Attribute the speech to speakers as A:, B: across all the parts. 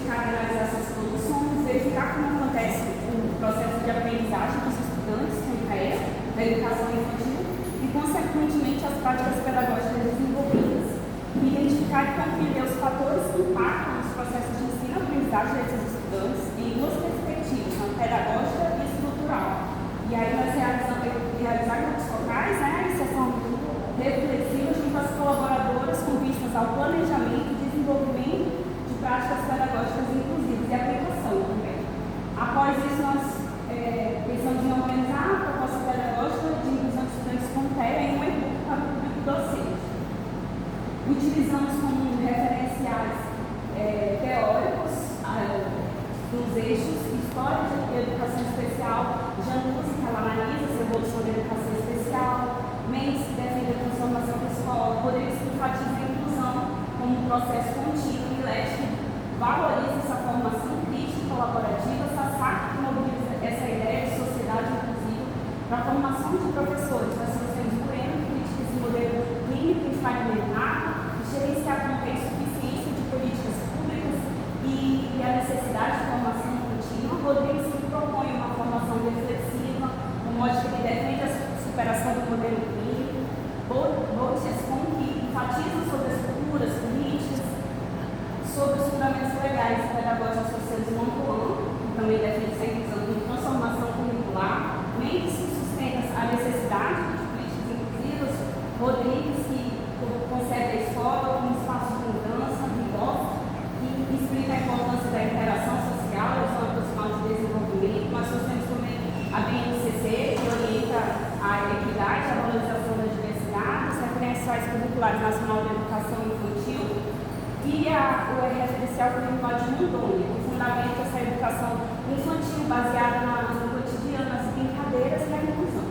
A: identificar e analisar essas soluções, verificar como acontece o processo de aprendizagem dos estudantes com IPEA, da educação infantil, e, consequentemente, as práticas pedagógicas desenvolvidas, identificar e compreender os fatores que impactam os processos de ensino e aprendizagem desses estudantes em duas perspectivas, a pedagógica e estrutural. E aí nós realizar grupos focais, né, a sessão reflexiva junto às colaboradoras com vistas ao planejamento e desenvolvimento de práticas pedagógicas inclusivas e aplicação também. Após isso, nós pensamos em organizar a proposta pedagógica de inclusão de estudantes com TEA em um e-book para o público docente. Utilizamos como referenciais teóricos dos eixos História de Educação Especial, Januzzi, que ela analisa a evolução da educação especial, Mendes, que defende a transformação da escola, Rodrigues, que enfatiza a inclusão como um processo contínuo, e Leste, que valoriza essa formação crítica e colaborativa, Sassá, que mobiliza essa ideia de sociedade inclusiva para a formação de professores, nós temos Moreno, que critica esse modelo clínico e fragmentado, gerenciar também a insuficiência de políticas públicas e a necessidade de formação contínua. Rodrigues, que propõe uma formação reflexiva, um modo que ele defende a superação do modelo clínico. Borges, que enfatiza sobre as culturas políticas, sobre os fundamentos legais e pedagógicos sociais de Montoan, que também defende essa inclusão de transformação curricular. Mendes, que sustenta a necessidade de políticas inclusivas. Rodrigues, que concebe a escola como espaço de mudança, de voz, e explica a importância da interação social, a zona profissional de desenvolvimento. Nós temos também a BNCC, que orienta a equidade, a valorização da diversidade, os referenciais curriculares nacional de educação infantil e o referencial curricular de Mondoni, que fundamenta essa educação infantil baseada no cotidiano, nas brincadeiras e na inclusão.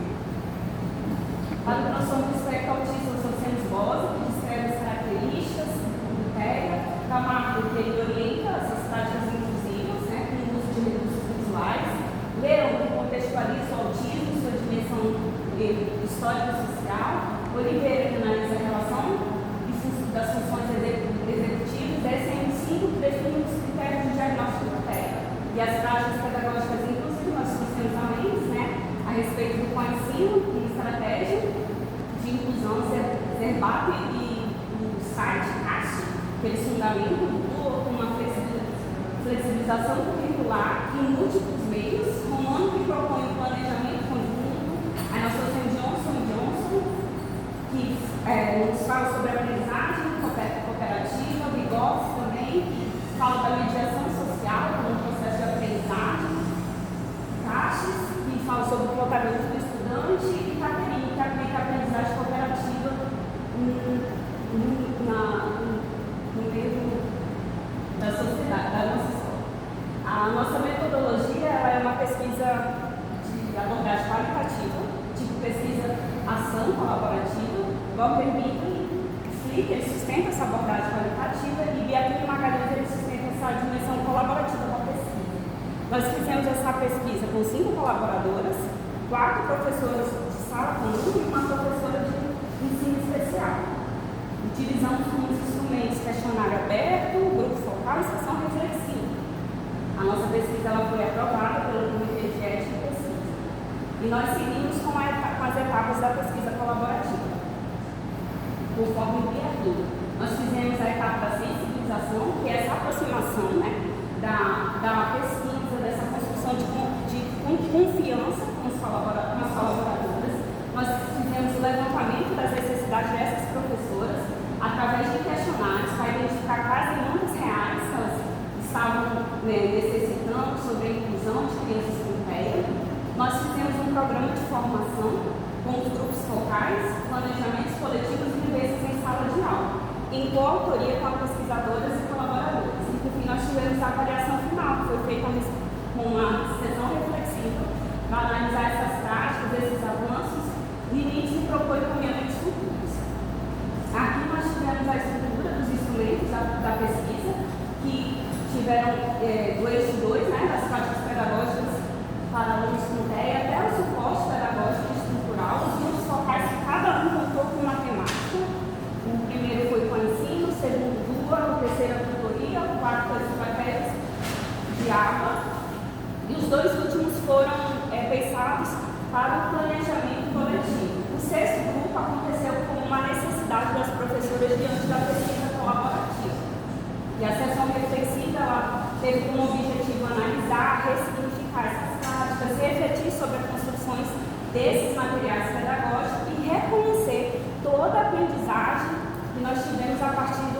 A: Para o transtorno do espectro autista, nós temos Bosa, que descreve as características do TEA, Camargo, que ele orienta essas práticas inclusivas, né, com o uso de recursos visuais, Leão, que contextualiza o autismo, sua dimensão histórica e social, Oliveira, que analisa a relação das funções executivas, DSM-5, que define os critérios de diagnóstico do TEA. E as práticas pedagógicas inclusivas, nós temos a Mendes, né, a respeito do ensino e estratégia de inclusão, Zerbato e o site CAST, que eles fundamentam com uma flexibilização curricular em múltiplos meios, Romano, que propõe o planejamento conjunto, aí nós temos Johnson, que nos fala sobre a aprendizagem cooperativa, Vygotsky também, que fala da mediação social como um processo de aprendizagem, Caches, que fala sobre o protagonismo do estudante, e Caterine, que aplica a aprendizagem cooperativa no meio da sociedade, da nossa escola. A nossa metodologia é uma pesquisa de abordagem qualitativa, tipo pesquisa ação colaborativa. Walter Mickey explica, ele sustenta essa abordagem qualitativa, e Beatriz Magalhães, ele sustenta essa dimensão colaborativa da pesquisa. Nós fizemos essa pesquisa com 5 colaboradoras, 4 professoras de sala comum e uma professora de ensino especial. Utilizamos como instrumentos questionário aberto, grupo focal e sessão reflexiva. A nossa pesquisa ela foi aprovada pelo Comitê de Ética e Pesquisa. E nós seguimos com as etapas da pesquisa colaborativa, conforme o criador. Nós fizemos a etapa da sensibilização, que é essa aproximação, né, da pesquisa, dessa construção de confiança com as colaboradoras. Nós fizemos o levantamento das necessidades dessas professoras através de questionários para identificar quais demandas reais que elas estavam necessitando sobre a inclusão de crianças com TEA. Nós fizemos um programa de formação com os grupos focais, planejamentos coletivos e vivências em sala de aula, em coautoria com as pesquisadoras e colaboradoras. E, por fim, nós tivemos a avaliação final, que foi feita com uma sessão reflexiva para analisar essas práticas, esses avanços, limites e propor caminhamentos futuros. Aqui nós tivemos a estrutura dos instrumentos da pesquisa, que tiveram do eixo 2, né, das práticas pedagógicas para alunos com TEA, até o suporte pedagógico e estrutural, os grupos focais que cada um contou com uma temática. O primeiro foi com o ensino, o segundo DUA, o terceiro a tutoria, o quarto foi as estratégias teve como objetivo analisar, ressignificar essas práticas, refletir sobre as construções desses materiais pedagógicos e reconhecer toda a aprendizagem que nós tivemos a partir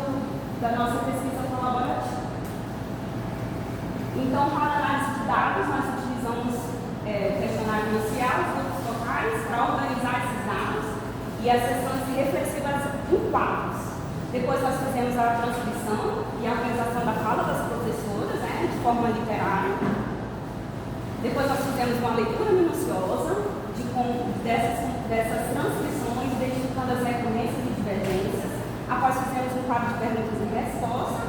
A: da nossa pesquisa colaborativa. Então, para a análise de dados, nós utilizamos o questionário inicial, os grupos focais, para organizar esses dados e as sessões reflexivas em quadros. Depois nós fizemos a transcrição e a organização da fala das professoras, né, de forma literária. Depois nós fizemos uma leitura minuciosa dessas transcrições, identificando as recorrências e divergências. Após fizemos um quadro de perguntas e respostas,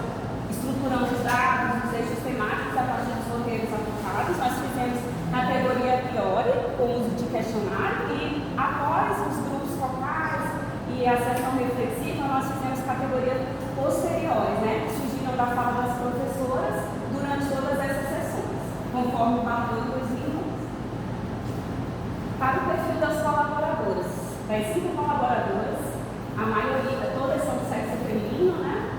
A: estruturamos os dados, os eixos temáticos a partir dos roteiros aplicados. Nós fizemos categoria a priori, com uso de questionário, e após os grupos focais e a sessão reflexiva, nós fizemos categorias posteriores, né, que surgiram da fala das professoras durante todas essas sessões, conforme o padrão de 2011. Para o perfil das colaboradoras, das 5 colaboradoras, a maioria, todas são do sexo feminino, né?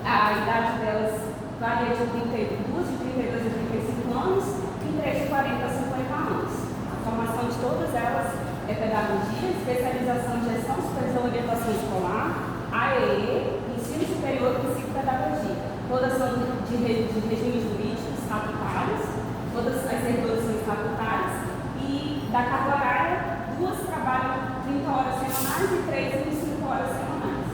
A: A idade delas varia de 32 a 35 anos e 3 de 40 a 50 anos. A formação de todas elas é pedagogia, especialização em gestão, supervisão e orientação escolar, AEE, ensino superior e psicopedagogia. Todas são de regime jurídico, estatutários, todas as servidoras são estatutárias. E da carga horária, 2 trabalham 30 horas semanais e 3 25 horas semanais.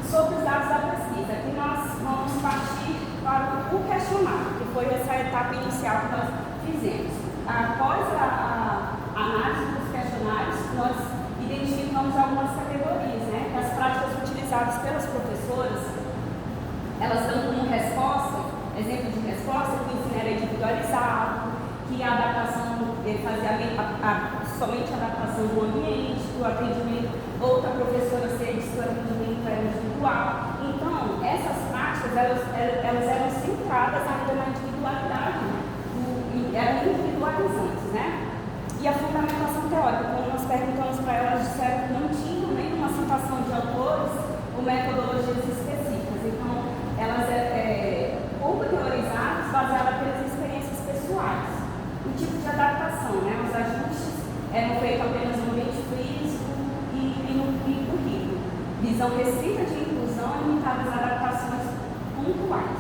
A: Sobre os dados da pesquisa, aqui nós vamos partir para o questionário, que foi essa etapa inicial que nós fizemos. Após a análise dos questionários, nós identificamos algumas categorias, né? Que as práticas utilizadas pelas professoras, elas dão como resposta, exemplo de resposta, que o ensino era individualizado, que a adaptação, fazia somente a adaptação do ambiente, do atendimento, outra professora disse que o atendimento era individual. Então, essas práticas, elas eram centradas ainda na individualidade, eram individualizantes, né? E a fundamentação teórica, quando nós perguntamos para elas, disseram que não tinham nenhuma citação de autores ou metodologias específicas. Então, elas pouco teorizadas, baseadas pelas experiências pessoais. O tipo de adaptação, né? Os ajustes eram feitos apenas no ambiente físico e no currículo. Visão restrita de inclusão e limitadas adaptações pontuais.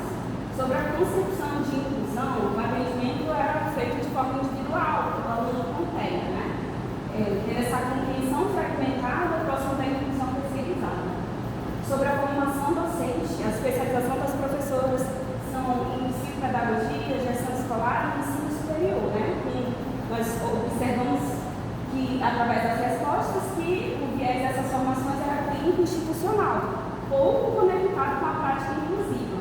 A: Sobre a concepção de inclusão, o atendimento era feito de forma individual, o aluno não tem, né? Ter essa compreensão fragmentada próximo da inclusão terceirizada. Sobre a formação docente, a especialização das professoras são em psicopedagogia, gestão escolar e ensino superior, né? Nós observamos que, através das respostas, que o viés dessas formações era clínico institucional, pouco conectado com a prática inclusiva.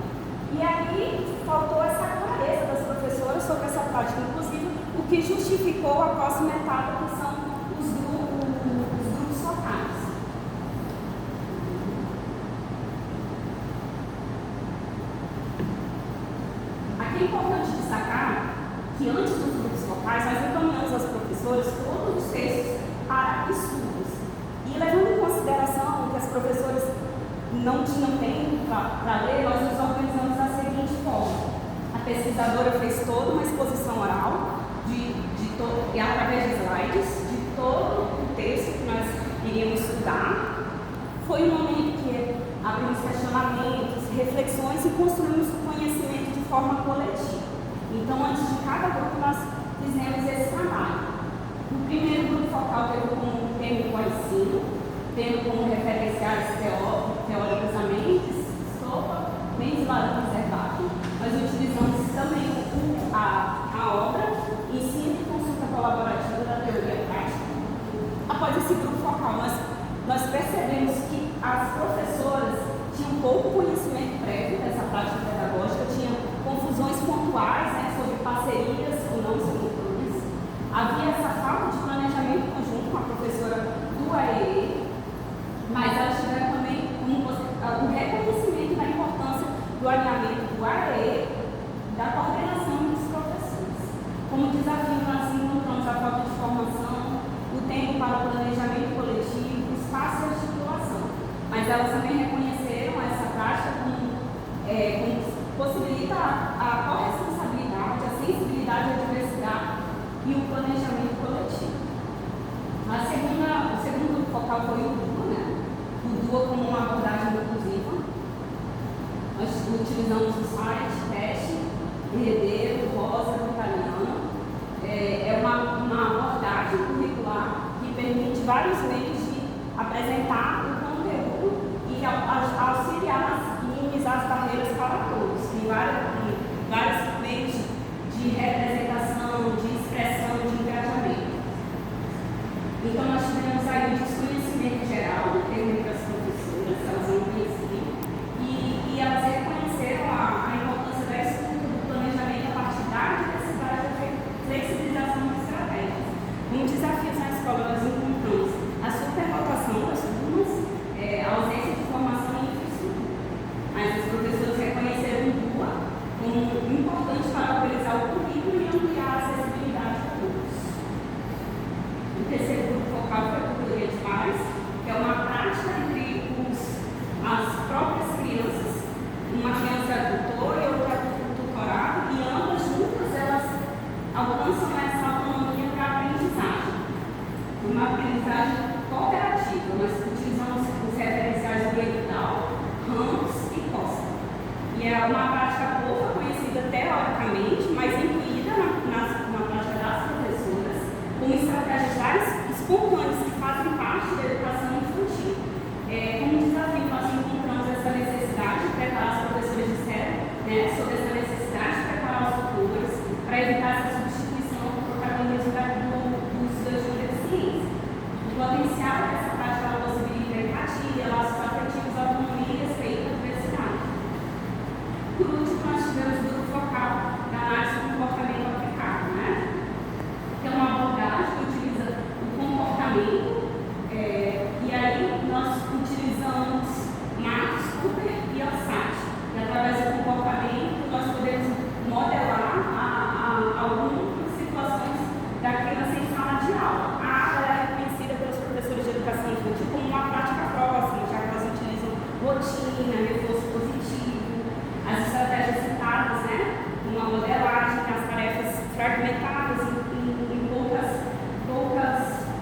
A: E aí faltou essa clareza das professoras sobre essa prática inclusiva, o que justificou a próxima etapa, que são os grupos focais. Aqui é importante destacar que antes dos grupos focais, nós encaminhamos às professoras todos os textos para estudos. E levando em consideração que as professoras não tinham tempo para ler, nós nos organizamos da seguinte forma. A pesquisadora fez toda uma exposição oral, e através de slides, de todo o texto que nós iríamos estudar. Foi um momento que abrimos questionamentos, reflexões e construímos o conhecimento de forma coletiva. Então, antes de cada grupo, nós fizemos esse trabalho. O primeiro grupo focal teve como tema o ensino, tendo como referenciais teóricos a Mendes, Stoppa, Mendes, Larusso e Zerbach. Nós utilizamos também a obra Ensino e Consulta Colaborativa da Teoria Prática. Após esse grupo focal, nós percebemos que as professoras tinham pouco conhecimento prévio dessa prática pedagógica, tinham confusões pontuais, né, sobre parcerias ou não simultâneas. Havia essa falta de planejamento conjunto com a professora do AEE, mas elas tiveram também o reconhecimento da importância do alinhamento do AEE, da coordenação dos professores. Como desafio, nós encontramos a falta de formação, o tempo para o planejamento coletivo, espaço e articulação. Mas elas também reconheceram essa prática como utilizamos o site, teste, herdeiro, rosa, italiano. É uma abordagem curricular que permite vários meios de apresentar o conteúdo e auxiliar e minimizar as barreiras para todos. Tem vários meios de representação, de expressão, de engajamento. Então, nós tivemos aí o desconhecimento geral do termo para as professoras, elas não conheciam, e elas reconheceram a importância da estrutura do planejamento a partir da diversidade da flexibilização de estratégias. Como desafios na escola, nós encontramos a superlotação das turmas, a ausência de formação e infraestrutura. Mas os professores reconheceram o DUA como importante para organizar o currículo e ampliar a acessibilidade a todos. O terceiro grupo focal foi a tutoria de pares, que é uma prática entre as próprias crianças, uma criança tutora e outra tutorada, e ambas juntas elas alcançam essa autonomia para a aprendizagem. Uma aprendizagem cooperativa, nós utilizamos os referenciais do Edal, Ramos e Costa. E é uma prática pouco conhecida teoricamente, mas incluída na prática das professoras, como estratégias espontâneas que fazem parte da educação infantil. Como desafio, nós encontramos essa necessidade de preparar as professoras sobre essa necessidade de preparar os tutores para evitar essa substituição do protagonismo dos estudantes de deficiência. O potencial dessa prática ela possibilita empatia, laços afetivos, autonomia e respeito à diversidade. Por último, nós tivemos o grupo focal da análise do comportamento aplicado, que é uma abordagem que utiliza o comportamento, e aí nós utilizamos Max, Cooper e Ossat. E através do comportamento, nós podemos modelar algumas situações da criança em sala de aula. A aula é reconhecida pelos professores de educação infantil como uma prática próxima, já que elas utilizam rotina, reforço positivo, as estratégias citadas, uma modelagem, as tarefas fragmentadas em poucas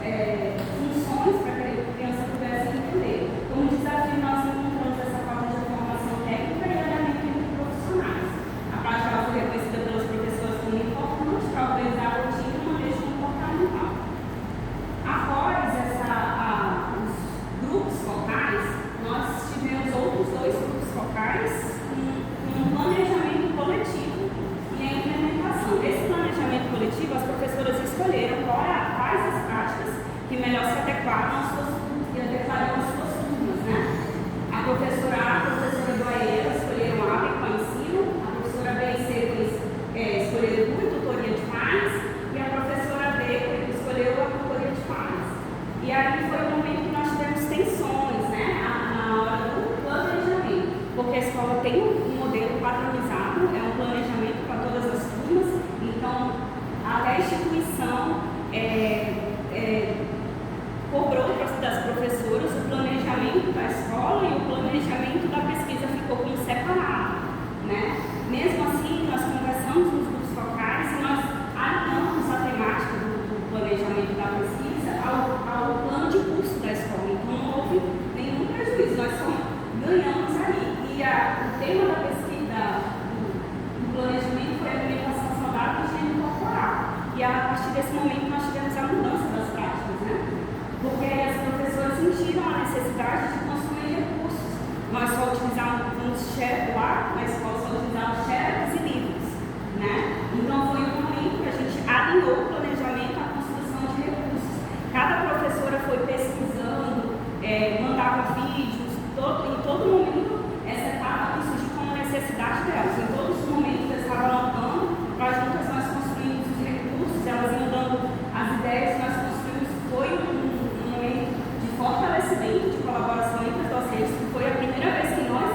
A: funções para que a criança pudesse entender. Como desafio, nós encontramos essa falta de formação técnica e alinhamento entre profissionais. A prática foi reconhecida pelas professoras como importante para organizar a rotina e o manejo comportamental. Após os grupos focais, nós tivemos outros dois grupos focais com um planejamento coletivo e a implementação. Desse planejamento coletivo, as professoras escolheram quais as práticas que melhor se adequaram às suas turmas, A professora A, a professora Doaeira escolheram A, com ensino, a professora B e C escolheram tutoria de pais, e a professora D escolheu a tutoria de pais. E aí foi o momento que nós tivemos tensões, na hora do planejamento, porque a escola tem um modelo padronizado, é um planejamento para todas as turmas, então a instituição cobrou das professoras o planejamento da escola e o planejamento da pesquisa ficou como separado, Mesmo assim, nós conversamos nos grupos focais e nós alinhamos a temática do planejamento da pesquisa ao plano de curso da escola, então não houve nenhum prejuízo, nós só ganhamos ali. E o tema da pesquisa, do planejamento foi a alimentação saudável e higiene corporal. E a partir desse momento nós tivemos a mudança das práticas, Porque as professoras sentiram a necessidade de consumir recursos. Nós só utilizávamos lá na escola, só utilizávamos xerox e livros, Então foi um momento que a gente alinhou o planejamento à construção de recursos. Cada professora foi pesquisando, mandava vídeos, em todo momento essa etapa surgiu como necessidade delas. Em todos os momentos eles estavam anotando, para juntas nós construímos os recursos, elas iam dando as ideias que nós construímos. Foi um momento de fortalecimento, de colaboração entre as docentes, que foi a primeira vez que nós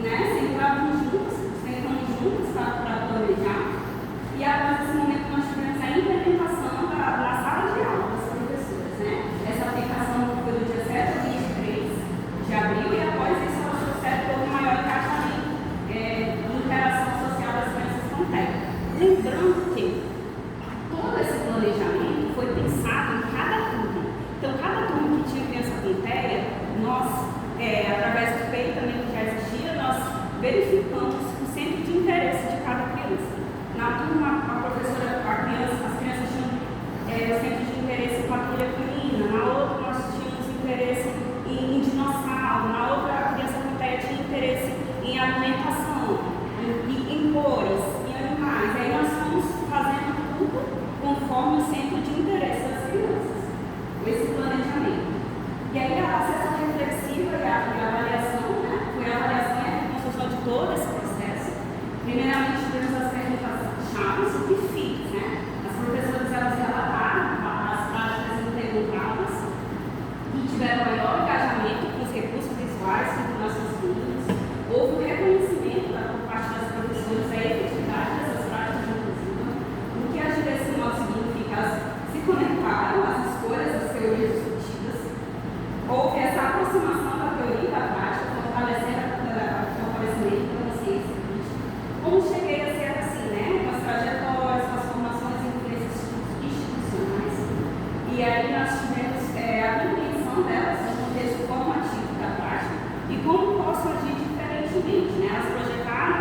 A: sentamos juntos para planejar. E após esse momento nós tivemos a implementação da sala de aula das professoras. Essa aplicação foi do dia 7 ao dia 3 de abril, e após isso ela trouxe todo o maior encaixamento e interação social das crianças com técnica. Lembrando que todo esse planejamento foi pensado em cada turma. Então, cada turma que tinha criança com TEA, nós, através do PEI também que já existia, nós verificamos mente, né? Elas projetaram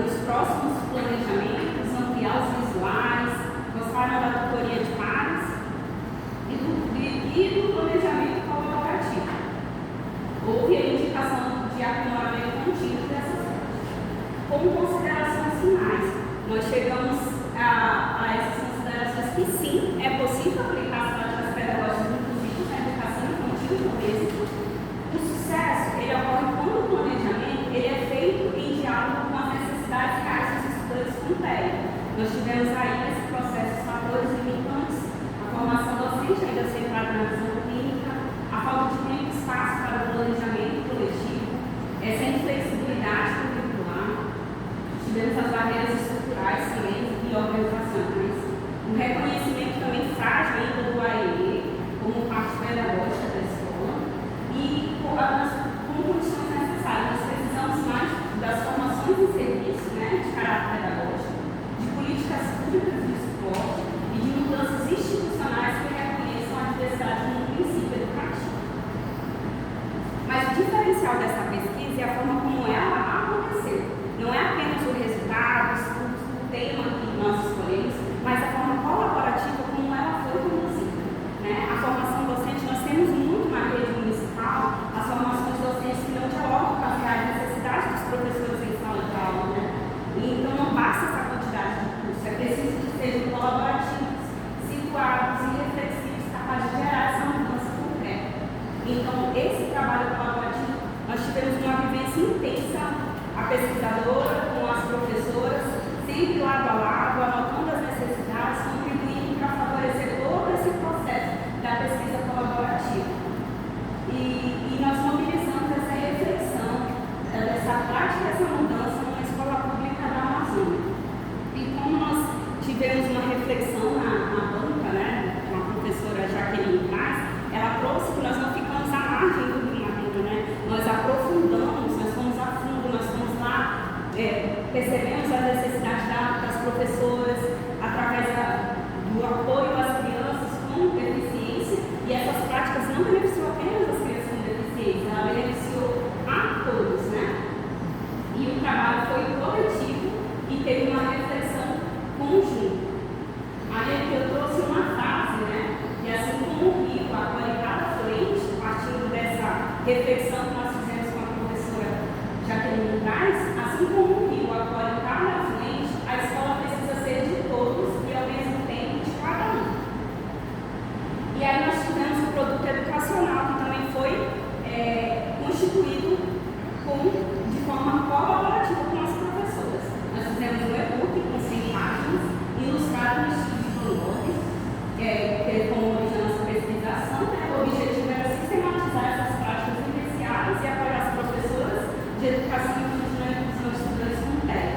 A: nos próximos planejamentos, ampliar os visuais, gostaram da tutoria de pares e do planejamento colaborativo. Houve a indicação de aprimoramento contínuo dessas áreas. Como considerações finais, nós chegamos a essas considerações que sim, é possível aplicar as práticas pedagógicas inclusivas na educação infantil e básica. O sucesso, ele ocorre quando o planejamento ele é feito em diálogo com as necessidades reais dos estudantes com TEA. Nós tivemos aí nesse processo os fatores limitantes, a formação docente ainda centrada na visão clínica, a falta de tempo e espaço para o planejamento coletivo, essa inflexibilidade curricular, tivemos as barreiras estruturais também e organizacionais, o reconhecimento também frágil ainda do AEE como parte pedagógica da escola e com condições necessárias. Nós precisamos mais das formações em serviço, né, de caráter pedagógico, de políticas públicas de suporte e de mudanças institucionais que reconheçam a diversidade no princípio educativo. Mas o diferencial dessa pesquisa é a forma como ela aconteceu. Não é apenas o resultado, o tema que nós escolhemos, mas a forma colaborativa como ela foi conduzida. Né? A formação docente, nós temos muito na rede municipal as formações docentes que não dialogam com as reais necessidades dos professores em sala de aula. Né? E então não basta essa quantidade de cursos, é preciso que sejam colaborativos, situados e reflexivos, capazes de gerar essa mudança concreta. Então, esse trabalho colaborativo, nós tivemos uma vivência intensa, a pesquisadora com as professoras, sempre lado a lado, anotando as necessidades, contribuindo para favorecer todo esse processo da pesquisa colaborativa. E nós mobilizamos essa reflexão, dessa prática, dessa mudança numa escola pública da Amazônia. E como nós tivemos uma reflexão na banca, né, com a professora Jaqueline Braz, ela trouxe que nós não ficamos à margem do Rio Madeira, né? Nós aprofundamos, nós fomos a fundo, nós fomos lá, percebemos a necessidade das professoras através do apoio às crianças com deficiência, e essas práticas não beneficiou apenas as crianças com deficiência, ela beneficiou a todos, né? E o trabalho foi coletivo e teve uma reflexão conjunta. Aí aqui eu trouxe uma frase, né? E assim como o Rio acolhe cada frente, partindo dessa reflexão que nós fizemos com a professora Jaqueline Braz, assim como o Rio acolhe cada frente, a escola precisa ser de todos e ao mesmo tempo de cada um. E aí nós tivemos o produto educacional, que também foi constituído de forma colaborativa com as professoras. Nós fizemos um e-book com 100 páginas, ilustrado no estilo de Van Gogh, teve como origem a nossa pesquisação, né? O objetivo era sistematizar essas práticas vivenciadas e apoiar as professoras de educação infantil na inclusão de estudantes com TEA.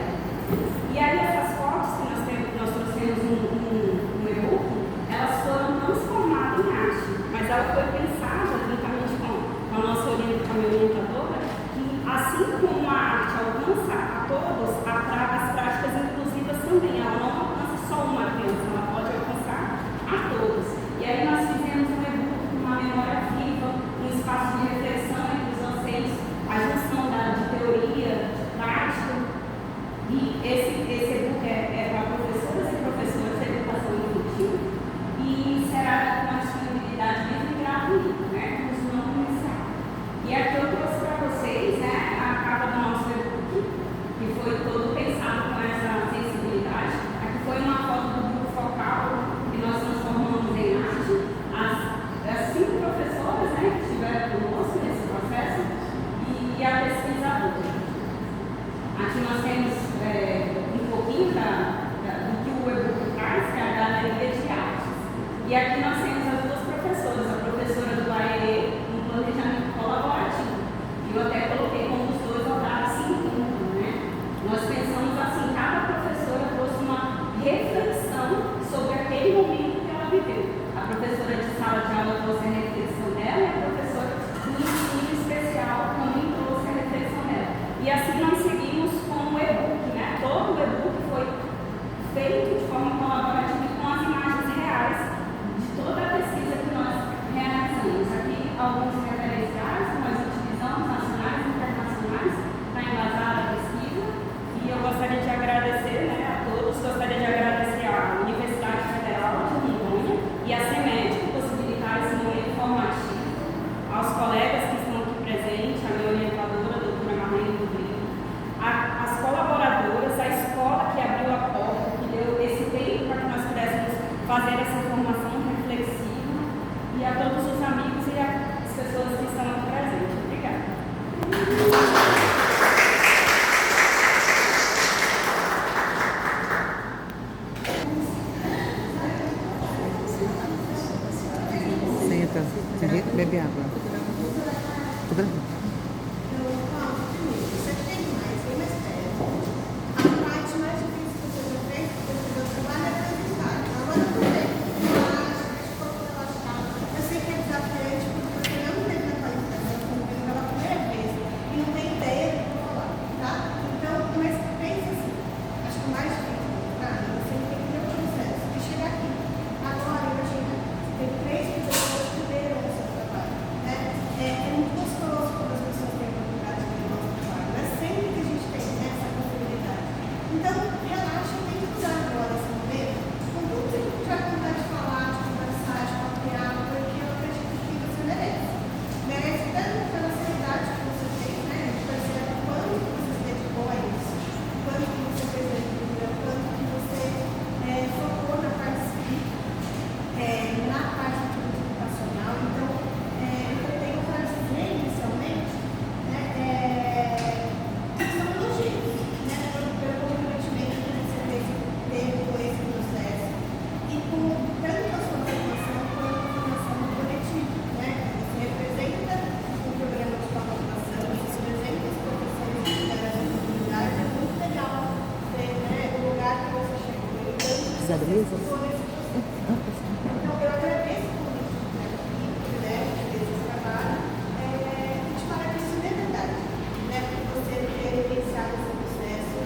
A: E aí essas fotos que nós trouxemos no e-book, elas foram transformadas em arte, mas ela foi pensada juntamente com a nossa orientadora, que assim como a arte alcança a todos, as práticas inclusivas também, ela não alcança só uma criança, ela pode alcançar a todos. E aí nós fizemos um e-book com uma memória viva, um espaço de reflexão entre os docentes, a junção de teoria, de prática, e esse e-book é para professoras e professores de educação infantil e será com uma disponibilidade livre e gratuita, né, com uso não comercial. E aqui eu trouxe para vocês, né, a capa do nosso e-book, que foi todo pensado com essa sensibilidade. Aqui foi uma foto do grupo focal que nós transformamos em arte. As 5 professoras, né, que estiveram conosco nesse processo e a pesquisadora. Aqui nós temos um pouquinho do que o e-book traz, que é a galeria de artes. E aqui nós temos as 2 professoras, a professora do AEE, no planejamento colaborativo. E eu até coloquei como os 2 olharam simultâneo, né? Nós pensamos assim, cada professora trouxe uma reflexão sobre aquele momento que ela viveu. A professora de sala de aula trouxe a reflexão dela e a professora do ensino especial também trouxe a reflexão dela. E assim nós seguimos com o e-book, né? Todo o e-book foi feito de forma colaborativa com as imagens reais de toda a pesquisa
B: precisar da mesa?
C: Então, eu agradeço por isso, né? O privilégio de ter esse trabalho. E te falar que isso não é verdade, né? Porque você ter vivenciado esse processo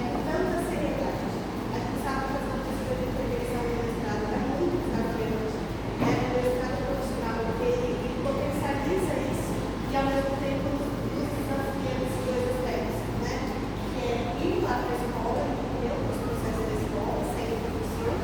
C: com tanta seriedade. A gente sabe que as pessoas de prevenção do Estado é muito desafiante, né? O Estado profissional, ele potencializa isso e, ao mesmo tempo, nos desafia nessas dois aspectos, né? Que é ir lá para a escola, entender os processos da escola, sair da profissão,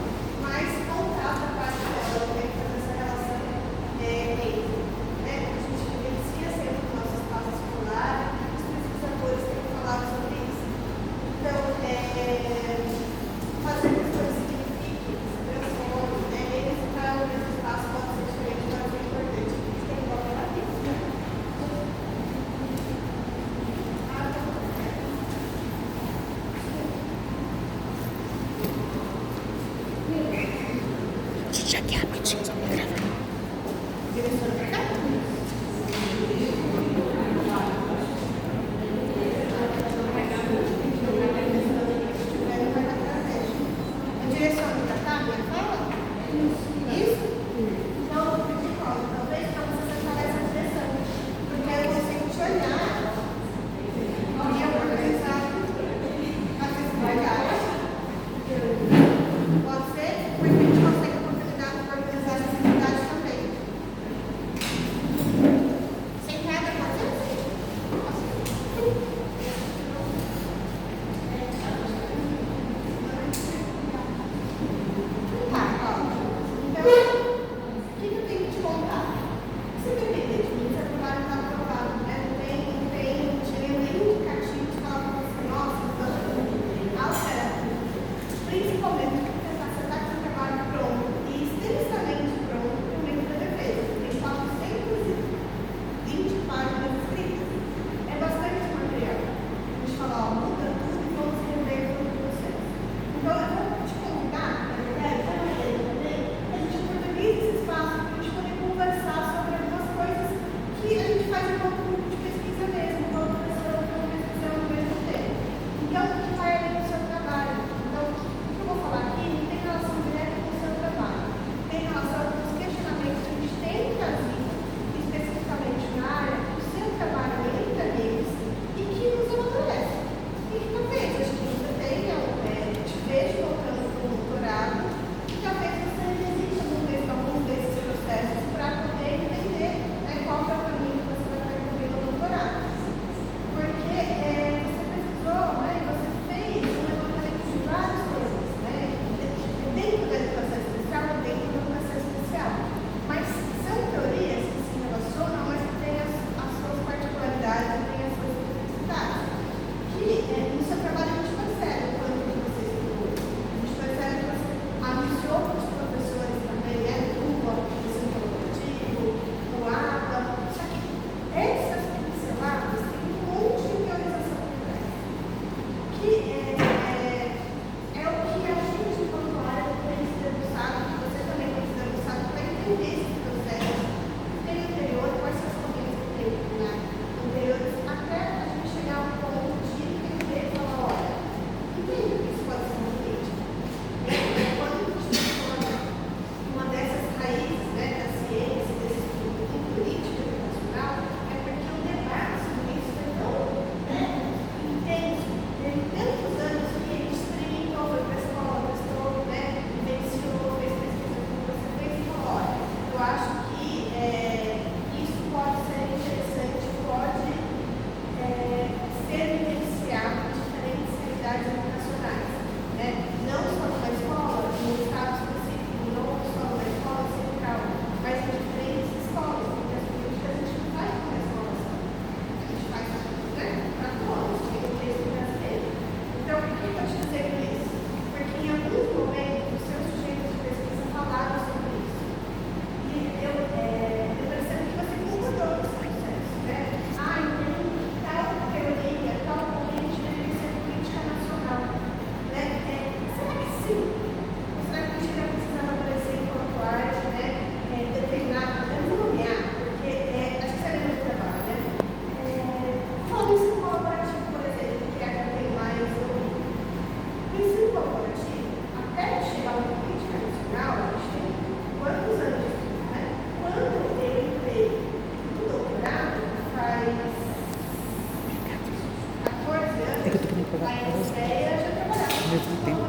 B: mesmo tempo.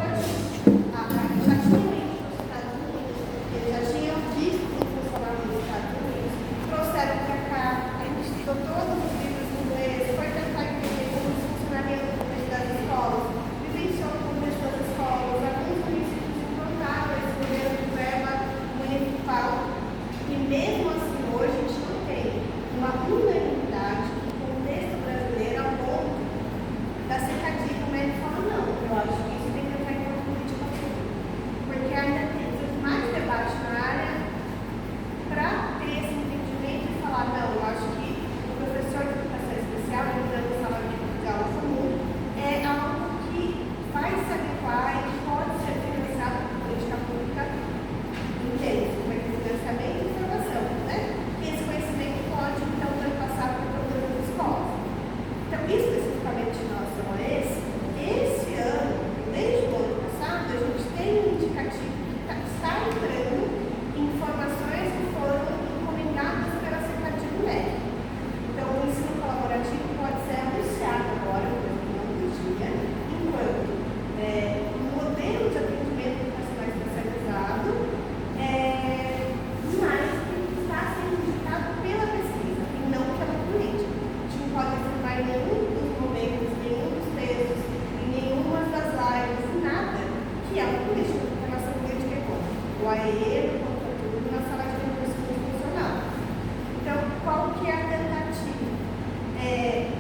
C: Já tinham ido para os Estados Unidos, eles já tinham visto como funcionava nos Estados Unidos, trouxeram para cá, a gente estudou todos os livros em inglês, foi tentar entender como isso funcionaria no contexto das escolas, vivenciou no contexto das escolas, alguns municípios implantaram esse modelo de verba municipal, e mesmo assim hoje a gente não tem uma unanimidade no contexto brasileiro ao ponto da secretaria do médico falar não, eu acho que isso tem que entrar em uma política pública, porque ainda tem mais debate na área para ter esse entendimento e falar, não, eu acho que o professor de educação especial, entrando em sala de aula comum, é algo que vai se adequar e que pode ser financiado por política pública intensa, vai ter financiamento e formação, né? E esse conhecimento pode, então, passar por todas as escolas. Então, especificamente em relação a esse ano, desde o ano passado, a gente tem um indicativo que está entrando informações que foram encomendadas pela Secretaria do MEC. Então, o ensino colaborativo pode ser anunciado agora, no final do dia, enquanto um modelo de atendimento educacional especializado, mas que está sendo indicado pela pesquisa e não pela política. A gente não pode afirmar em nenhum dos momentos, em nenhum dos textos, em nenhuma das lives, nada que é uma política, porque a nossa política é contra o AE, contra tudo, na sala de recurso funcional. Então, qual que é a tentativa?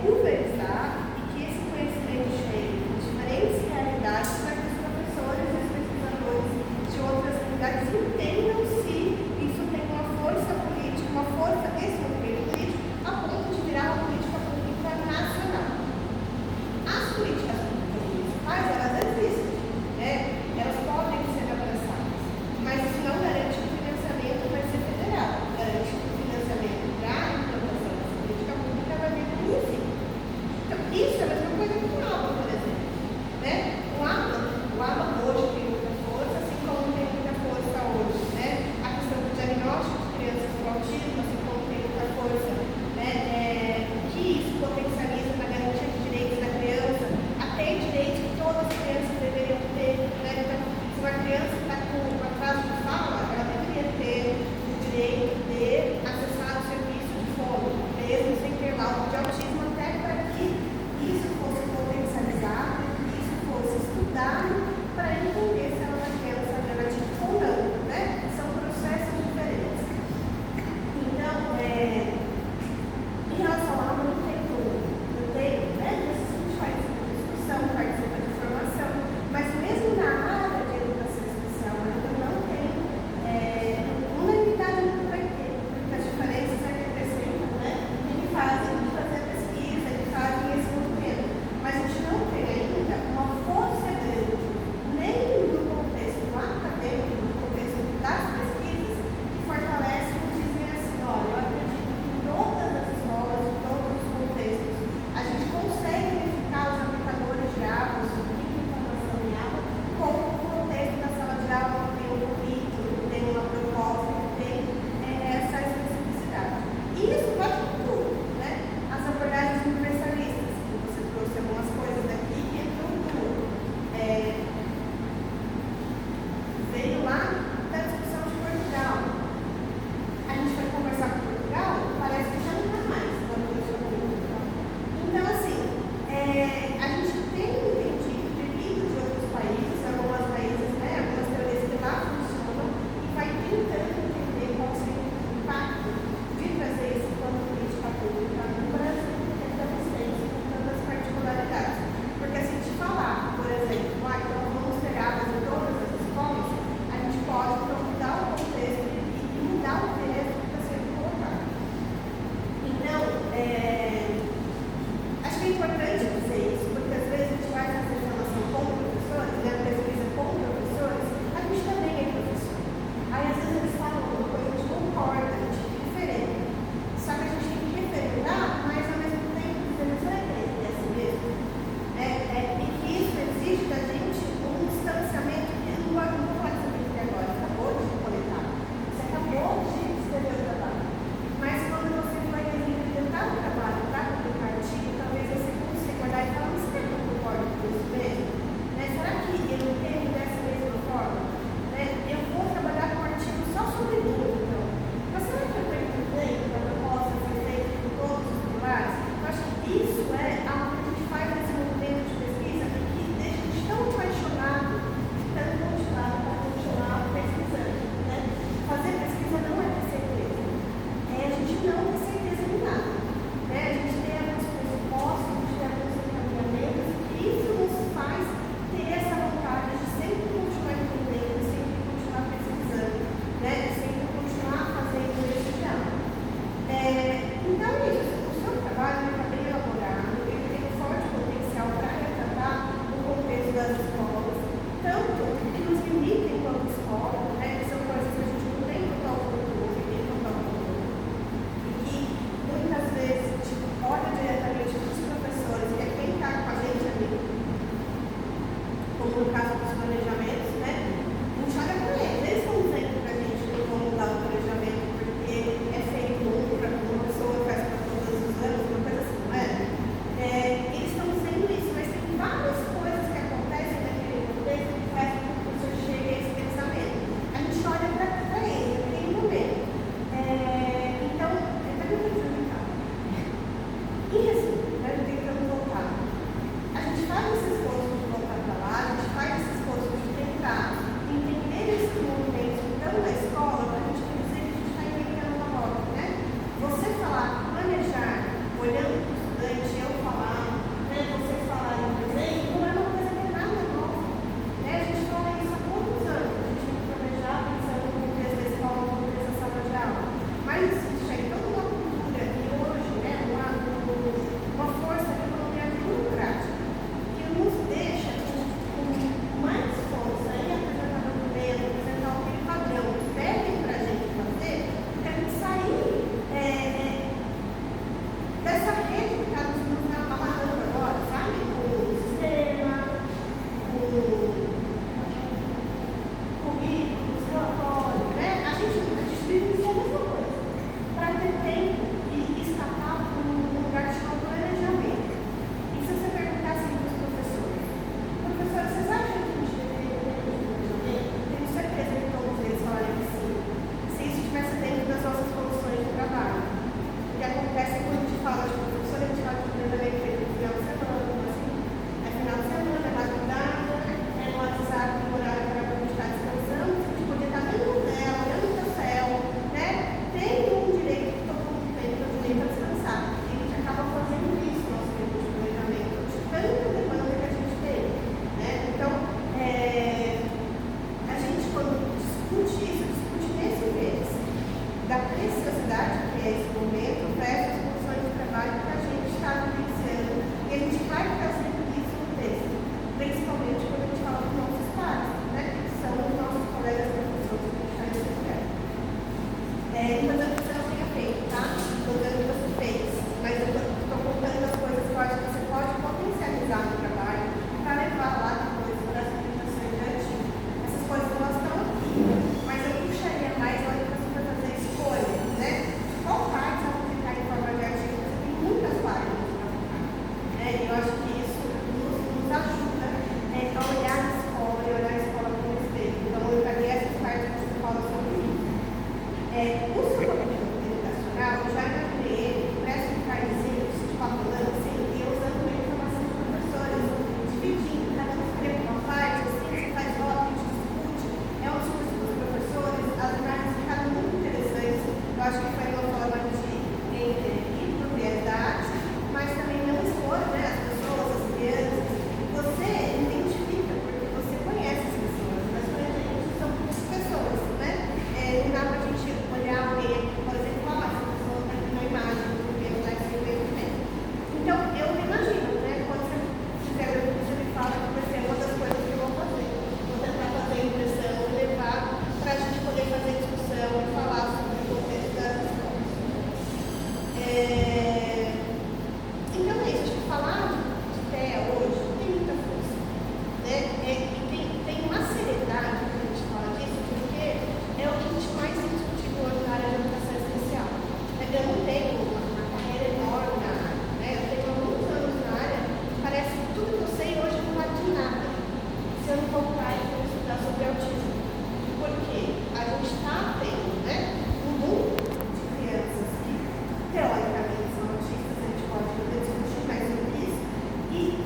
C: Pulverizar e que esse conhecimento chegue em diferentes realidades para que os professores e os pesquisadores de outras realidades entendam se isso tem uma força política, uma força desse movimento político, a ponto de virar uma política pública nacional. As políticas públicas municipais, elas existem, né? Elas podem ser abraçadas, mas isso não garante que o financiamento vai ser federal, garante que o financiamento para a implantação dessa política pública vai vir do município. Então, isso é a mesma coisa que o ABA, por exemplo, né? O ABA hoje tem muita força, assim como tem muita força hoje, né? A questão do diagnóstico de crianças com autismo, assim como tem muita força, né? Que isso potencializa na garantia de direitos da criança, a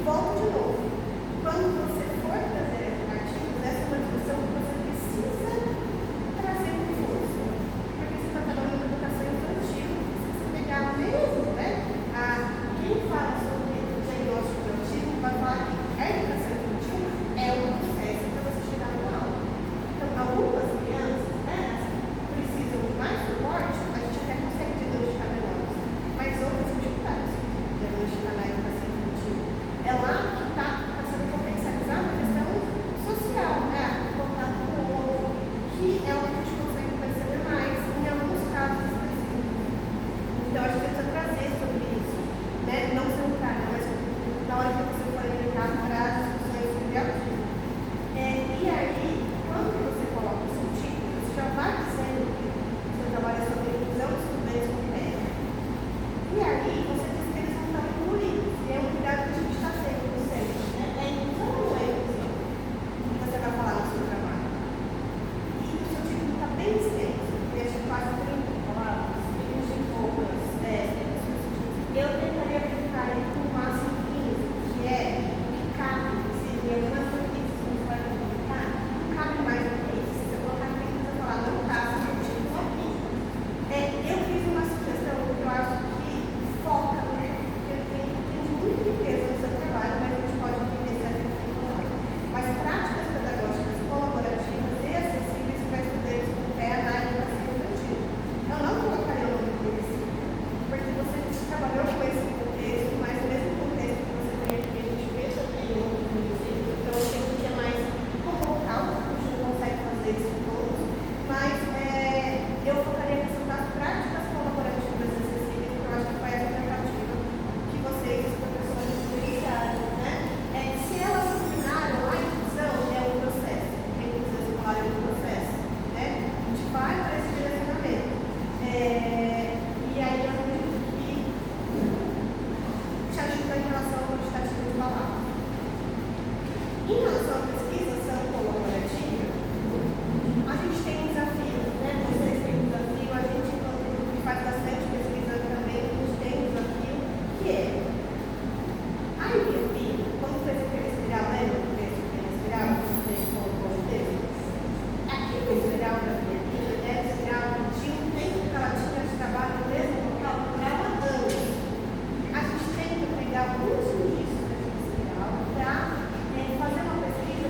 C: volto de novo. Quando você for trazer artigos, essa é uma discussão que você precisa trazer com força. Porque você está trabalhando com educação infantil, se você pegar mesmo, né? Quem fala sobre o diagnóstico de autismo vai falar que a educação infantil é um processo para você chegar no aula. Então, algumas crianças, né, precisam de mais suporte, a gente até consegue diagnosticar melhores, mas outras dificuldades de diagnosticar na educação infantil. É lá que está sendo potencializada a questão social, né? O contato com o outro, que é o que a gente consegue perceber mais em alguns casos específicos. Então, a gente precisa trazer sobre isso, né? Não centrar, mas na hora que você for orientar para as discussões sobre autismo. E aí, quando você coloca o seu título, você já vai dizendo que você trabalha sobre inclusão de estudantes com TEA. E aí, você diz que eles não estão incluídos. E é um cuidado que a gente está tendo no centro, né? É inclusão ou não é inclusão? Que você vai falar no seu trabalho. E o seu título está bem extenso, deixa quase 30 palavras, 20 e poucas. Eu tentaria brincar ele com o máximo 15, que é o que cabe, se algumas coisas que você vai publicar, não cabe mais do que isso. Se você colocar aqui, você vai falar, não cabe, seu título aqui. Eu fiz uma sugestão que eu acho que foca, né? Porque tem muita riqueza no seu trabalho, mas a gente pode entender se a gente tem que falar. Mas práticas pedagógicas colaborativas e acessíveis para estudantes com TEA na educação infantil. Eu não colocaria o nome do município, porque você trabalhou com esse contexto, mas no mesmo contexto que você tem aqui, a gente vê também em outros municípios, então eu tenho que ter mais como local, a gente não consegue fazer isso com todos, mas eu focaria a questão das práticas colaborativas acessíveis, que eu acho que foi essa alternativa que vocês, os professores, iniciaram, né? Se elas assinaram a inclusão, é um processo, a inclusão escolar é um processo, né? A gente vai para esse direcionamento. E aí eu acredito que te ajuda em relação ao quantitativo de palavras. Em relação à pesquisação colaborativa, a gente tem um desafio, né? Vocês têm um desafio, a gente, enquanto grupo que faz bastante pesquisa também, a gente tem um desafio, que é a IBP, quando fez aquele espiral, lembra do texto que ele espiral, que vocês colocou no texto? Aquele espiral da IBP, né? O espiral tinha um tempo que ela tinha de trabalho no mesmo local, durava anos. A gente tem que pegar alguns indícios daquele espiral para fazer uma pesquisa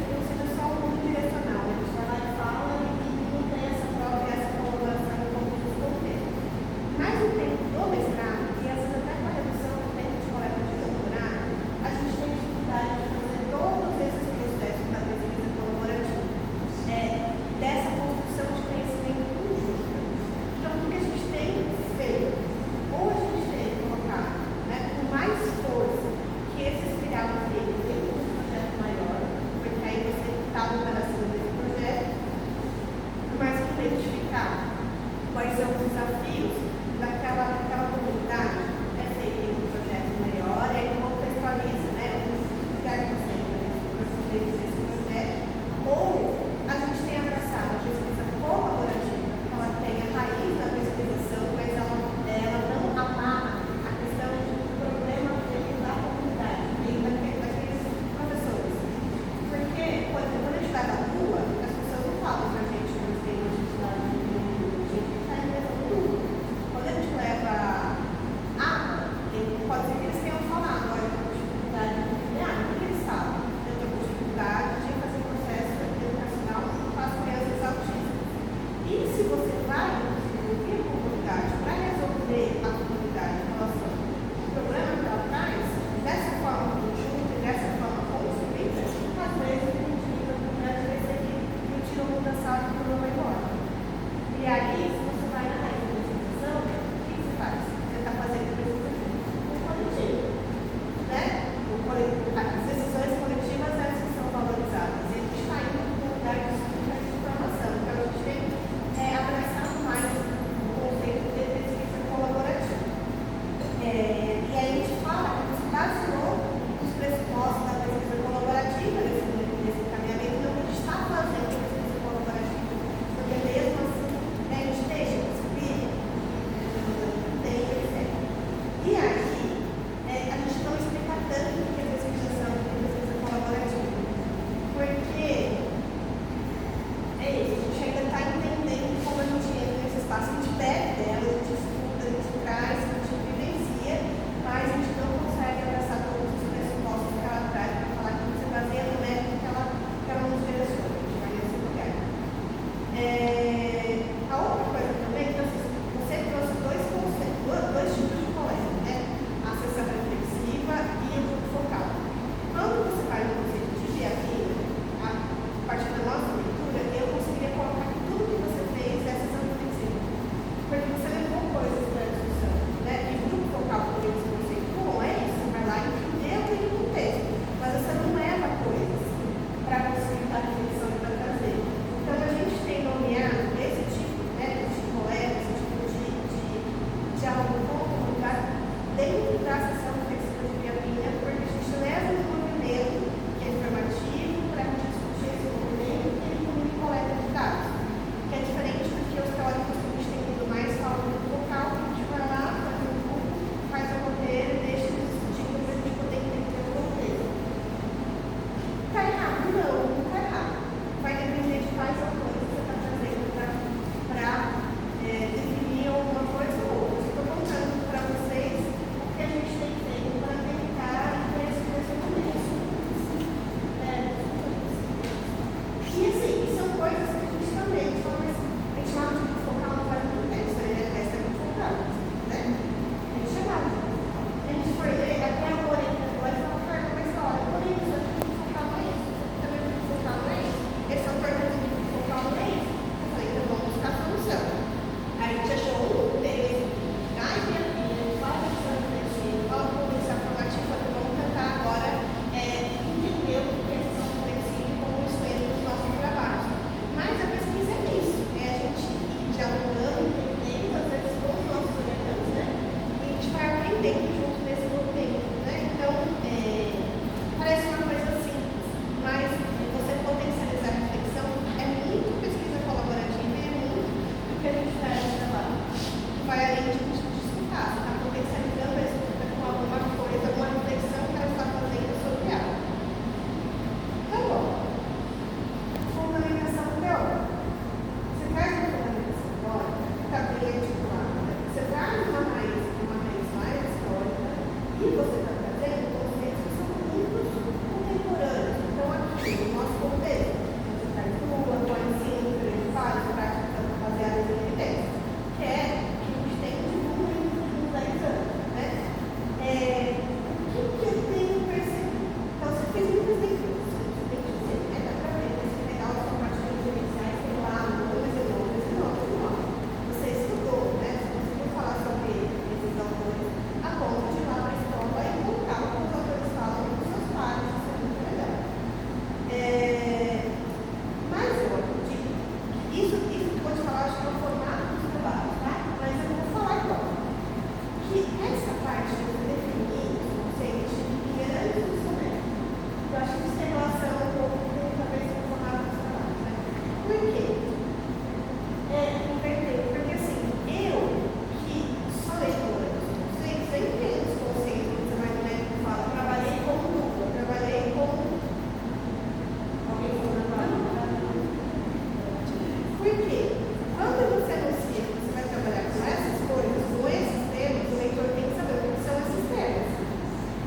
C: Por quê? Quando você anuncia que você vai trabalhar com essas coisas, com esses temas, o leitor tem que saber o que são esses temas.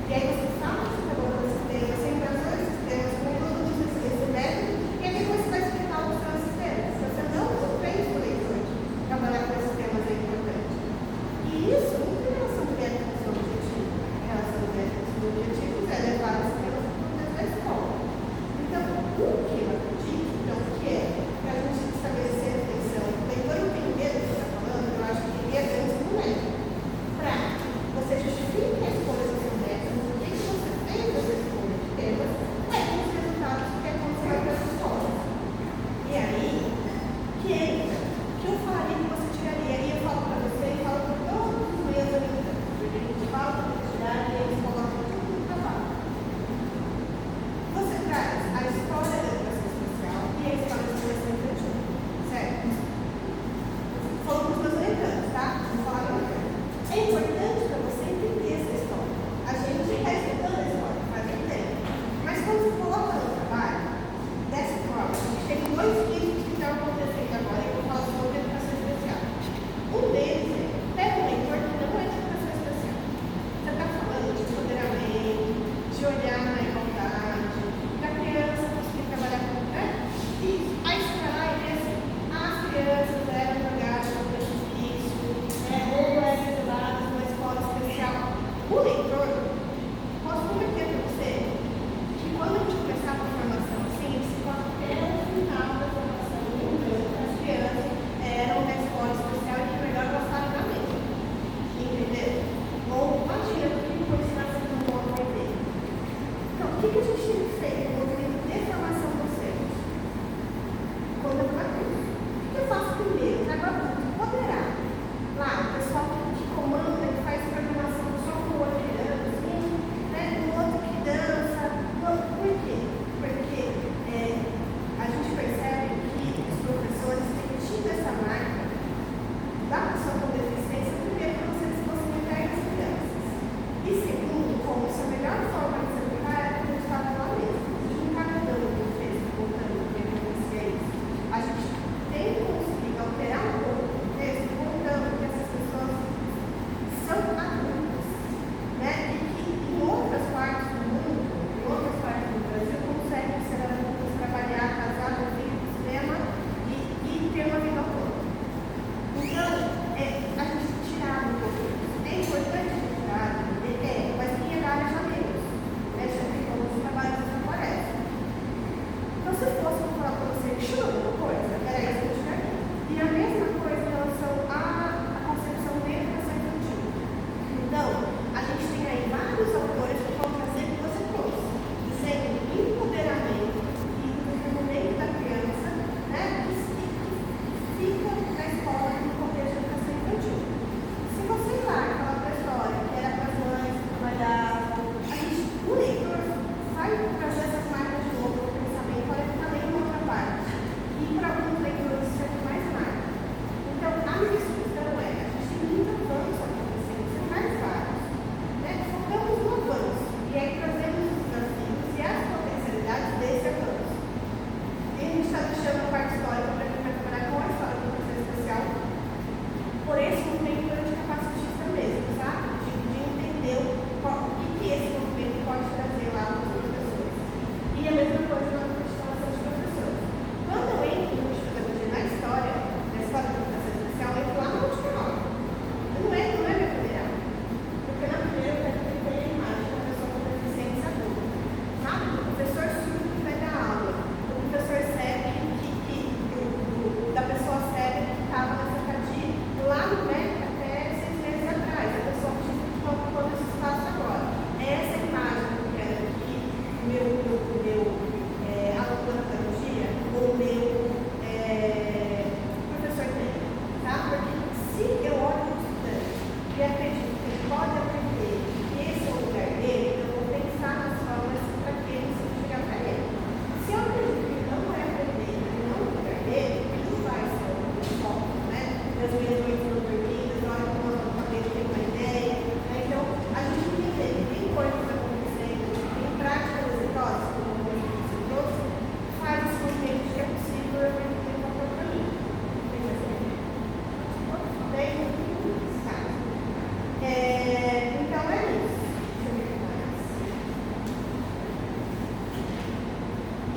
C: E aí você fala que você trabalhou com esses temas, você embrasou esses temas, como produz esse método, e aí depois você vai explicar o que são esses temas. Você não fez o leitor trabalhar com esses temas é importante. E isso não tem relação direta com o seu objetivo. A relação direta com os seus objetivos é levar esse tema para dentro da escola. Então, o que eu acredito, então, que é para a gente estabelecer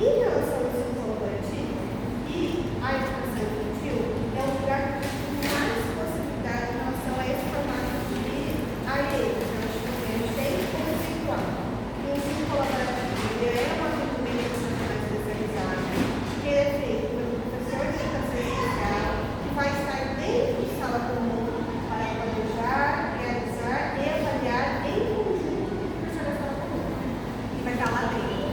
C: Em relação ao ensino colaborativo e à educação infantil, é um lugar que tem mais possibilidade em relação a esse formato de AE, que nós tem conceitual. O ensino colaborativo é uma ferramenta institucional especializada, que é feito pelo professor de educação especial, que vai estar dentro de sala comum para planejar, realizar e avaliar em conjunto com o professor da sala comum. E vai estar lá dentro.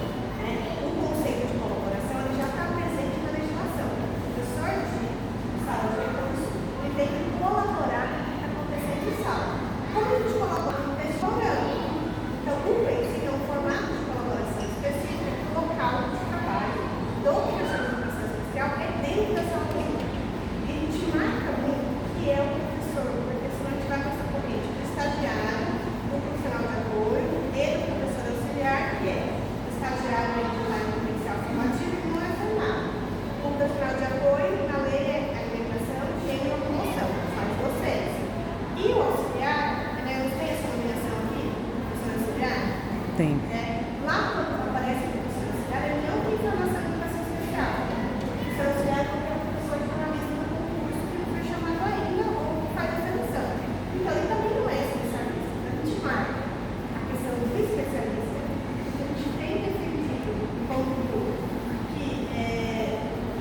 C: O conceito de colaboração ele já está presente na legislação. O professor de sala de recurso ele tem que colaborar com o que está acontecendo em sala. Como a gente colabora no pessoal? Então, o PENS é um formato de colaboração específico do local de trabalho do professor de educação especial é dentro da sala comum. E a gente marca muito que é o professor, porque senão a gente vai passar por corrente do estagiário, do profissional de apoio e do professor auxiliar, que é o estagiário ele está em potencial formativo e não é formado. O profissional de apoio, na lei é alimentação, higiene e locomoção, faz vocês. E o auxiliar, não tem essa nomeação aqui, professor auxiliar?
B: Tem.
C: Lá quando aparece o professor auxiliar, ele não tem formação de educação especial. O professor auxiliar é qualquer professor de jornalismo no concurso que não foi chamado ainda ou que faz a seleção. Então, ele também não é especialista. A gente marca a questão do especialista, porque a gente tem defendido como que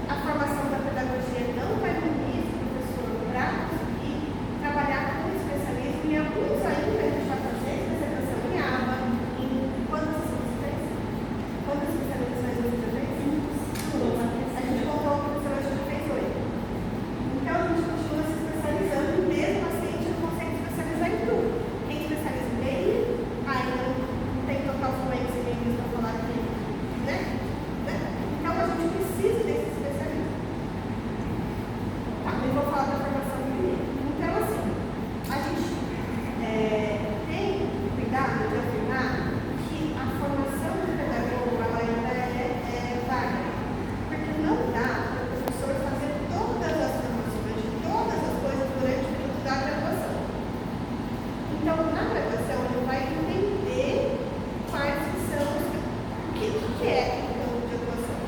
C: a formação da pedagogia não vai munir o professor para conseguir trabalhar com especialismo e alguns ainda a gente vai fazer especialização em ABA, em quantas especializações você já fez? A gente contou o professor a gente fez 8. Então a gente continua se especializando e mesmo assim a gente não consegue se especializar em tudo. Quem especializa em TI ainda não tem total fluência em inglês para falar aqui, né? Então a gente precisa desse especialista. Tá, eu vou falar da formação primeiro. Então assim, a gente tem cuidado de afirmar que a formação do pedagogo ela ainda é válida. Porque não dá para o professor fazer todas as formações de todas as coisas durante o período da graduação. Então, na graduação, ele vai entender quais que são o que é o campo de atuação.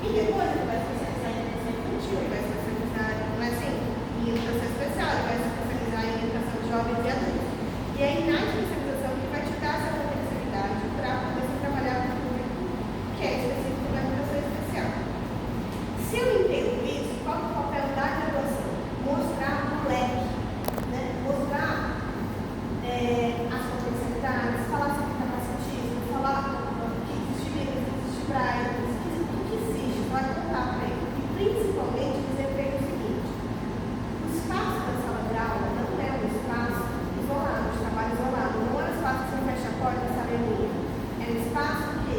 C: E depois ele vai se especializar em educação infantil, ele vai se especializar em educação especial, ele vai se especializar em educação de jovens e adultos. E aí, na especialização, ele vai te dar essa potencialidade para poder trabalhar com o público que é específico da educação especial. Se eu entendo isso, qual é o papel da graduação? Mostrar o leque, né? Mostrar as potencialidades, falar sobre capacitismo, falar que existe vírus, que existe braille, o que existe, vai contar para ele. E principalmente dizer para ele o seguinte: o espaço da sala de aula não é um espaço isolado, de trabalho isolado, não é um espaço que você fecha a porta e sala é minha. É um espaço que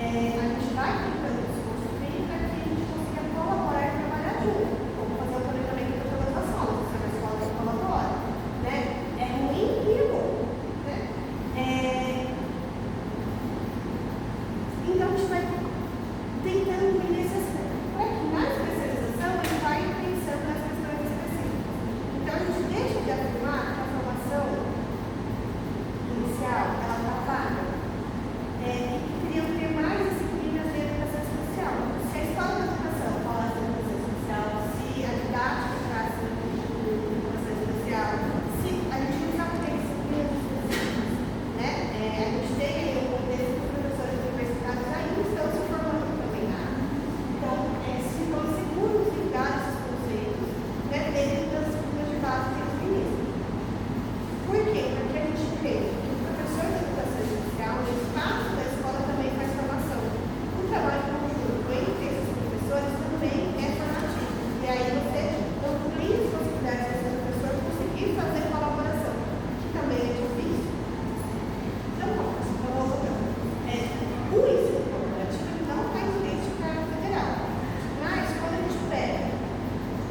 C: a gente vai tentando se construir para que a gente consiga colaborar e trabalhar junto. Vamos fazer o planejamento de todas as salas, se é uma escola que colabora. Né? É ruim e é bom. Né? Então a gente vai tentando ir nesse aspecto. Para que na especialização ele vai pensando nas questões específicas. Então a gente deixa de afirmar que a formação inicial ela está vaga. Que queriam ter mais disciplinas de educação especial. Se a escola de educação fala de educação especial, se a didática traz de educação especial, se a gente não sabe ter disciplinas específicas, né? A gente tem aí um contexto que os professores universitários ainda estão se formando também na área. Então, se ficam seguros em dar esses conceitos, né, dentro das disciplinas de base que eles ministram. Por quê? Porque a gente crê que o professor de educação especial, o espaço da escola também faz formação. O trabalho conjunto entre esses professores também é formativo. E aí você amplia as possibilidades desse professor conseguir fazer colaboração, que também é difícil. Então, vamos voltando. O ensino colaborativo não está escrito para a federal. Mas, quando a gente pega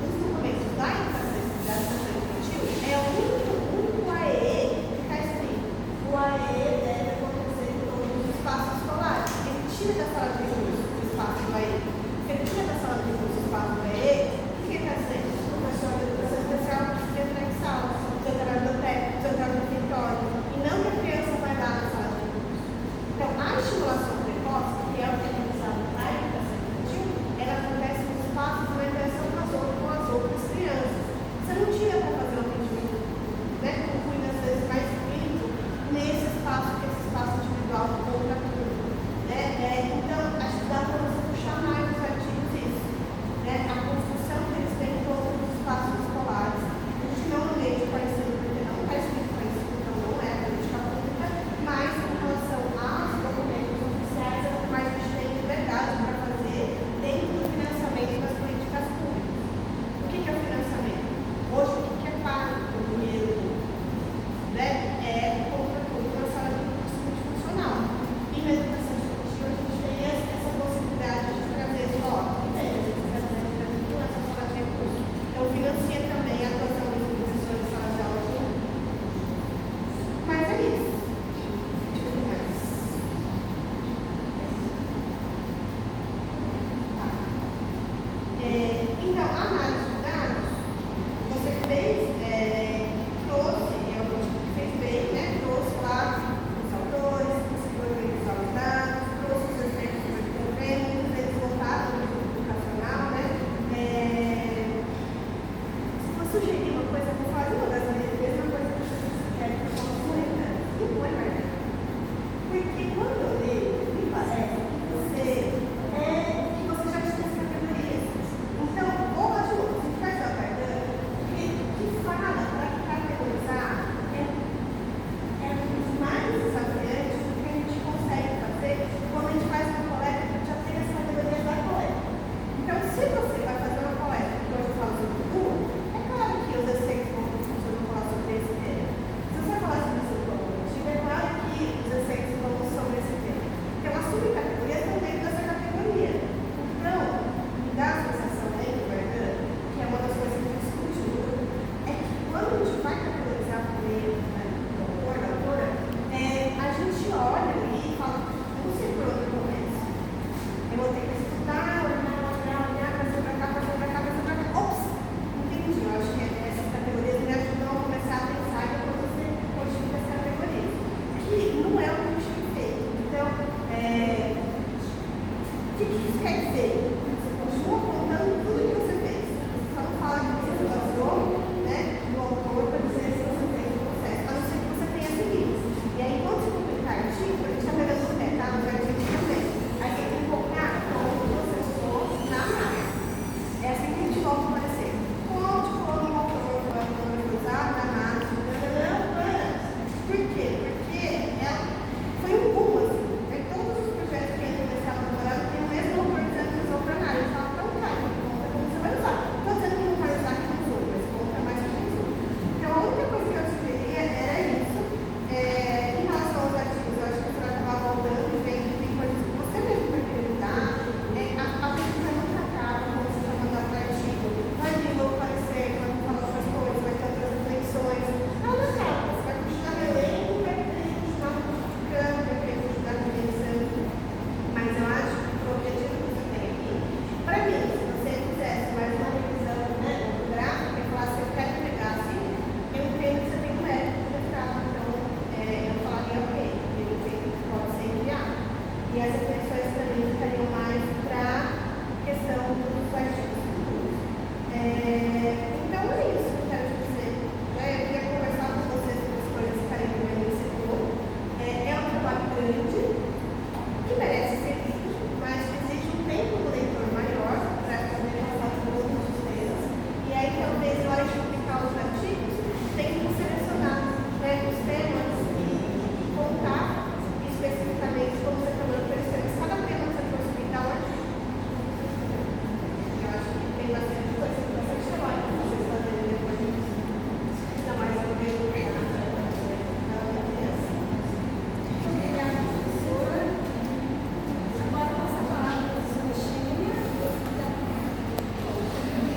C: os documentos da educação infantil, é o único AE que está escrito. O AE deve acontecer em todos os espaços escolares. Ele tira da sala de recursos o espaço do AE. Se ele tira da sala de recursos o espaço do AE, o que ele está dizendo? O professor de educação especial precisa entrar em sala, precisa entrar na biblioteca, precisa entrar no refeitório. E não que a criança vai lá na sala de recursos. Então, a estimulação precoce, que é o que é realizado na educação que isso quer dizer? Você continua contando tudo que você fez. Você só não fala que você passou, né, do autor para dizer se você fez o processo, a não ser que você tenha seguido. E aí, quando você publicar artigo, a gente está pegando o pé, tá? Os artigos também. Aí você tem que colocar como você usou na análise. É assim que a gente volta a aparecer. Onde foi o autor, foi usado na análise, por quê? Porque ela foi um boom, assim. Né? Todos os projetos que entram nesse elaborado têm o mesmo autor dizendo que usou para análise. Fala, então, cara, conta como você vai usar. Estou dizendo que não vai usar que não usou, mas conta mais que não usou. Então, a única coisa que eu sugeria era isso. Em relação aos artigos, eu acho que você vai acabar voltando e vendo que tem coisas que você mesmo vai querer mudar. A pesquisa nunca acaba quando você está mandando para artigo. Vai vir novo parecer, vai falar outras coisas, vai ter outras reflexões. Ela não acaba, você vai continuar relendo, vai continuar modificando, vai querer continuar pensando. Mas eu acho que o objetivo que você tem aqui, para mim, se você fizesse mais uma revisão, né, do gráfico, e falasse, eu quero pegar assim, eu entendo que você tem um método de mestrado, então eu falaria, ok, eu entendo que pode ser enviado. E as reflexões também ficariam mais para a questão dos artigos futuros. Então é isso que eu quero te dizer. Eu queria conversar com vocês sobre as coisas que a Karine citou. É um trabalho grande,